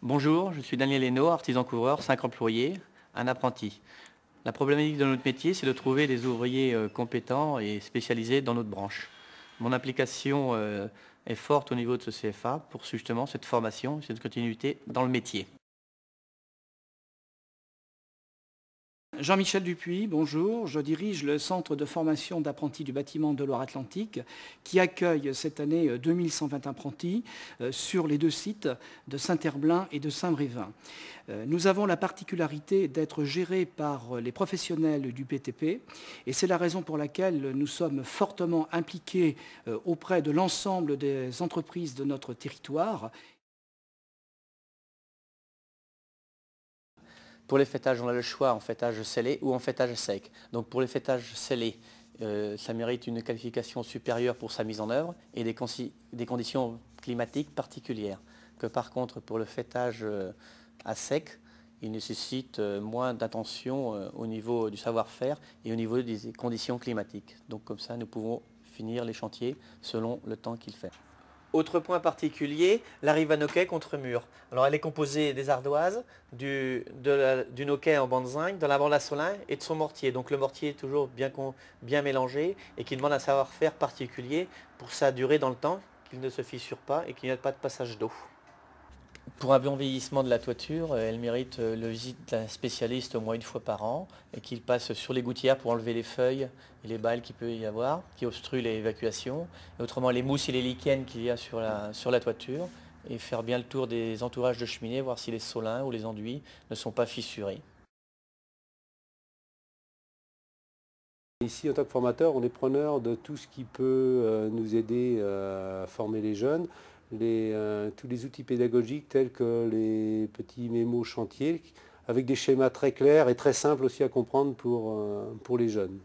Bonjour, je suis Daniel Hénaud, artisan couvreur, 5 employés, un apprenti. La problématique de notre métier, c'est de trouver des ouvriers compétents et spécialisés dans notre branche. Mon implication est forte au niveau de ce CFA pour justement cette formation, cette continuité dans le métier. Jean-Michel Dupuis, bonjour. Je dirige le centre de formation d'apprentis du bâtiment de Loire-Atlantique qui accueille cette année 2120 apprentis sur les deux sites de Saint-Herblain et de Saint-Brévin. Nous avons la particularité d'être gérés par les professionnels du BTP et c'est la raison pour laquelle nous sommes fortement impliqués auprès de l'ensemble des entreprises de notre territoire. Pour les fêtages, on a le choix en fêtage scellé ou en fêtage sec. Donc pour les fêtages scellés, ça mérite une qualification supérieure pour sa mise en œuvre et des conditions climatiques particulières. Que par contre, pour le fêtage à sec, il nécessite moins d'attention au niveau du savoir-faire et au niveau des conditions climatiques. Donc comme ça, nous pouvons finir les chantiers selon le temps qu'il fait. Autre point particulier, la rivanoquet contre mur. Alors elle est composée des ardoises, du noquet en bande zinc, de la bande à solin et de son mortier. Donc le mortier est toujours bien mélangé et qui demande un savoir-faire particulier pour sa durée dans le temps, qu'il ne se fissure pas et qu'il n'y ait pas de passage d'eau. Pour un bon vieillissement de la toiture, elle mérite le visite d'un spécialiste au moins une fois par an et qu'il passe sur les gouttières pour enlever les feuilles et les balles qu'il peut y avoir, qui obstruent l'évacuation. Et autrement, les mousses et les lichens qu'il y a sur la toiture et faire bien le tour des entourages de cheminée, voir si les solins ou les enduits ne sont pas fissurés. Ici, en tant que formateur, on est preneur de tout ce qui peut nous aider à former les jeunes, tous les outils pédagogiques tels que les petits mémos chantiers, avec des schémas très clairs et très simples aussi à comprendre pour les jeunes.